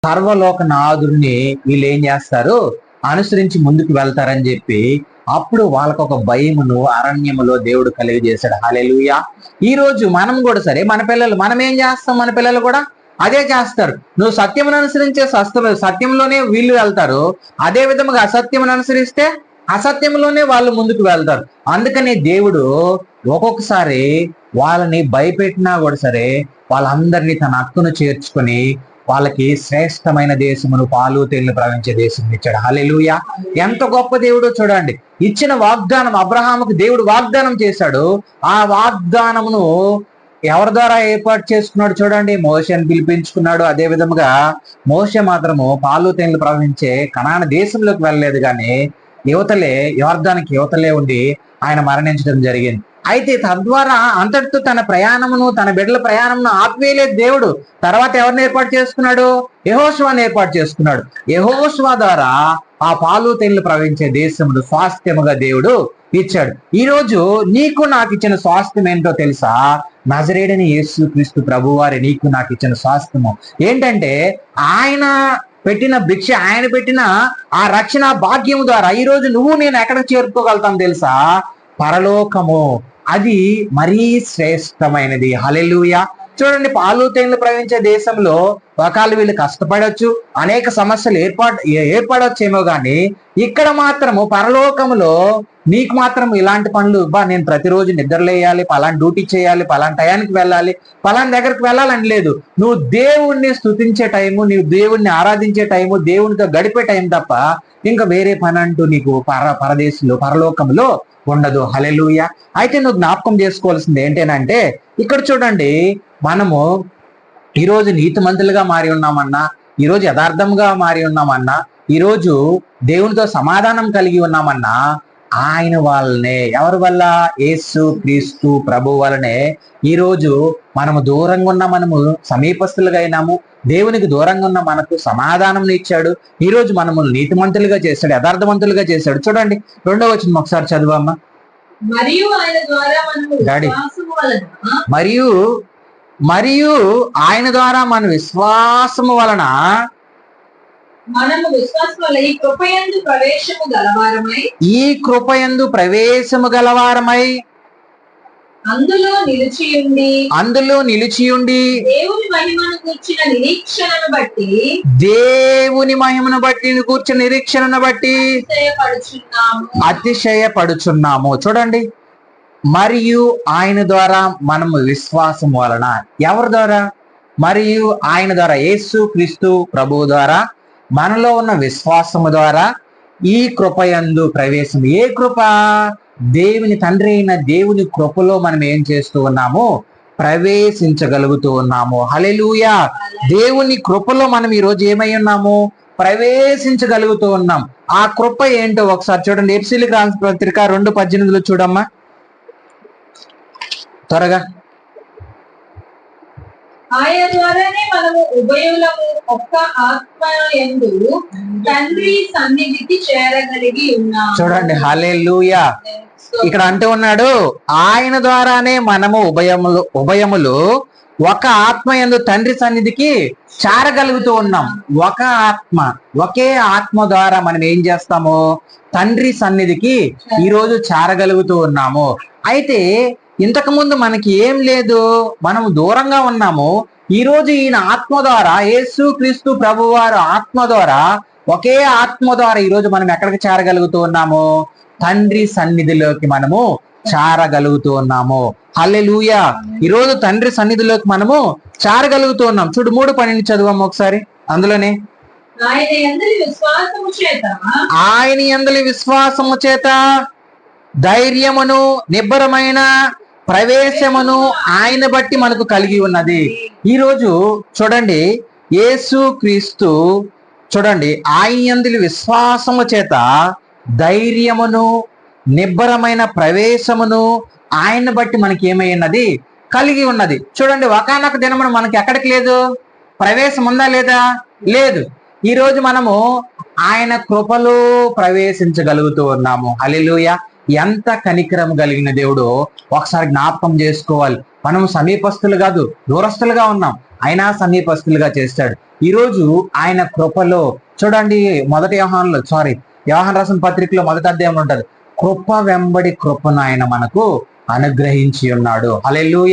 సర్వలోకనాథుడిని వీళ్ళు ఏం చేస్తారు, అనుసరించి ముందుకు వెళ్తారని చెప్పి అప్పుడు వాళ్ళకు ఒక భయమును అరణ్యములో దేవుడు కలిగజేశాడు. హల్లెలూయా. ఈ రోజు మనం కూడా సరే, మన పిల్లలు మనం ఏం చేస్తాం, మన పిల్లలు కూడా అదే చేస్తారు. నువ్వు సత్యమును అనుసరించే సత్యంలోనే వీళ్ళు వెళ్తారు, అదే విధముగా అసత్యమును అనుసరిస్తే అసత్యంలోనే వాళ్ళు ముందుకు వెళ్తారు. అందుకని దేవుడు ఒక్కొక్కసారి వాళ్ళని భయపెట్టినా కూడా సరే వాళ్ళందరినీ తన హక్కును చేర్చుకొని వాళ్ళకి శ్రేష్టమైన దేశమును పాలు తేళ్లు ప్రవహించే దేశం ఇచ్చాడు. హల్లెలూయా. ఎంత గొప్ప దేవుడో చూడండి. ఇచ్చిన వాగ్దానం అబ్రహాముకు దేవుడు వాగ్దానం చేశాడు. ఆ వాగ్దానమును ఎవరి ద్వారా ఏర్పాటు చేసుకున్నాడు చూడండి, మోషేని పిలిపించుకున్నాడు. అదే విధముగా మోషే మాత్రము పాలు తేళ్లు ప్రవహించే కనాను దేశంలోకి వెళ్ళలేదు, కానీ యోర్దానికి యువతలే ఉండి ఆయన మరణించడం జరిగింది. అయితే తద్వారా అంతటితో తన ప్రయాణమును, తన బిడ్డల ప్రయాణమును ఆపివేయలేదు దేవుడు. తర్వాత ఎవరిని ఏర్పాటు చేసుకున్నాడు, యెహోషువని ఏర్పాటు చేసుకున్నాడు. యెహోషువ ద్వారా ఆ పాలు తేళ్లు ప్రవహించే దేశమును స్వాస్థ్యముగా దేవుడు ఇచ్చాడు. ఈ రోజు నీకు నాకు ఇచ్చిన స్వాస్థ్యం ఏంటో తెలుసా? నజరేయుడైన యేసుక్రీస్తు ప్రభువారి నీకు నాకు ఇచ్చిన స్వాస్థ్యము ఏంటంటే, ఆయన పెట్టిన భిక్ష, ఆయన పెట్టిన ఆ రక్షణ భాగ్యము ద్వారా ఈ రోజు నువ్వు నేను ఎక్కడికి చేరుకోగలుగుతాం తెలుసా? పరలోకము. అది మరీ శ్రేష్టమైనది. హల్లెలూయా. చూడండి, పాలు తేళ్లు ప్రవహించే దేశంలో ఒకవేళ వీళ్ళు కష్టపడవచ్చు, అనేక సమస్యలు ఏర్పడొచ్చేమో, కానీ ఇక్కడ మాత్రము పరలోకములో నీకు మాత్రం ఇలాంటి పనులు, నేను ప్రతిరోజు నిద్రలేయాలి, పలానా డ్యూటీ చేయాలి, పలానా టయానికి వెళ్ళాలి, పలానా దగ్గరికి వెళ్ళాలని లేదు. నువ్వు దేవుణ్ణి స్తుతించే టైము, నువ్వు దేవుణ్ణి ఆరాధించే టైము, దేవునితో గడిపే టైం తప్ప ఇంకా వేరే పని అంటూ నీకు పరదేశంలో పరలోకంలో ఉండదు. హల్లెలూయా. అయితే నువ్వు జ్ఞాపకం చేసుకోవాల్సింది ఏంటంటే, ఇక్కడ చూడండి, మనము ఈరోజు నీతిమంతులుగా మారి ఉన్నామన్నా, ఈరోజు యథార్థంగా మారి ఉన్నామన్నా, ఈరోజు దేవునితో సమాధానం కలిగి ఉన్నామన్నా ఆయన వాళ్ళనే, ఎవరి వల్ల? యేసు క్రీస్తు ప్రభు వలనే ఈరోజు మనము దూరంగా ఉన్న మనము సమీపస్తులుగా అయినాము. దేవునికి దూరంగా ఉన్న మనకు సమాధానం ఇచ్చాడు. ఈ రోజు మనము నీతిమంతులుగా చేశాడు, యథార్థవంతులుగా చేశాడు. చూడండి 2వ వచనం ఒకసారి చదువమ్మా. మరియు ఆయన ద్వారా మన విశ్వాసము వలన ఈ కృపయందు ప్రవేశము గలవారమై అందులో నిలిచియుండి దేవుని మహిమను కూర్చిన నిరీక్షణను బట్టి అతిశయపడుచున్నాము. చూడండి, మరియు ఆయన ద్వారా మనము విశ్వాసం వలన, ఎవరి ద్వారా? మరియు ఆయన ద్వారా, యేసు క్రీస్తు ప్రభువు ద్వారా మనలో ఉన్న విశ్వాసము ద్వారా ఈ కృపయందు ప్రవేశం. ఏ కృప? దేవుని తండ్రి అయిన దేవుని కృపలో మనం ఏం చేస్తూ ఉన్నాము? ప్రవేశించగలుగుతూ ఉన్నాము. హల్లెలూయా. దేవుని కృపలో మనం ఈ రోజు ఏమై ఉన్నాము? ప్రవేశించగలుగుతూ ఉన్నాం. ఆ కృప ఏంటో ఒకసారి చూడండి. ఎఫెసీయులకు రాసిన పత్రిక 2:18 చూడమ్మా త్వరగా. ఆయన ద్వారానే మనము ఉభయులము ఒక్క ఆత్మయందు తండ్రి సన్నిధికి చేరగలిగి ఉన్నాము. చూడండి, హల్లెలూయా. ఇక్కడ అంటూ ఉన్నాడు, ఆయన ద్వారానే మనము ఉభయములు ఒక ఆత్మయందు తండ్రి సన్నిధికి చేరగలుగుతూ ఉన్నాం. ఒక ఆత్మ, ఒకే ఆత్మ ద్వారా మనం ఏం చేస్తాము? తండ్రి సన్నిధికి ఈరోజు చేరగలుగుతూ ఉన్నాము. అయితే ఇంతకు ముందు మనకి ఏం లేదు, మనము దూరంగా ఉన్నాము. ఈ రోజు ఈయన ఆత్మ ద్వారా, యేసు క్రీస్తు ప్రభువారు ఆత్మ ద్వారా, ఒకే ఆత్మ ద్వారా ఈరోజు మనం ఎక్కడికి చేరగలుగుతూ ఉన్నాము? తండ్రి సన్నిధిలోకి మనము చేరగలుగుతూ ఉన్నాము. హల్లెలూయా. ఈరోజు తండ్రి సన్నిధిలోకి మనము చేరగలుగుతూ ఉన్నాం. చూడు 3:12 చదువమ్మ ఒకసారి. అందులోనే ఆయన యందలి విశ్వాసము చేత ధైర్యమును నిబ్బరమైన ప్రవేశమును ఆయన బట్టి మనకు కలిగి ఉన్నది. ఈరోజు చూడండి, యేసు క్రీస్తు చూడండి, ఆయన యందలి విశ్వాసము చేత ధైర్యమును నిబ్బరమైన ప్రవేశమును ఆయన బట్టి మనకి ఏమై ఉన్నది? కలిగి ఉన్నది. చూడండి, ఒకానొక దినమున మనకి ఎక్కడికి లేదు? ప్రవేశం ఉందా లేదా? లేదు. ఈ రోజు మనము ఆయన కృపలో ప్రవేశించగలుగుతూ ఉన్నాము. హల్లెలూయా. ఎంత కనికరం కలిగిన దేవుడు ఒకసారి జ్ఞాపకం చేసుకోవాలి. మనం సమీపస్తులు కాదు, దూరస్తులుగా ఉన్నాం, అయినా సమీపస్తులుగా చేస్తాడు. ఈరోజు ఆయన కృపలో చూడండి, యోహాను రాసిన పత్రికలో మొదటి అధ్యాయం ఉంటది, కృప వెంబడి కృపను ఆయన మనకు అనుగ్రహించి ఉన్నాడు. హల్లెలూయా.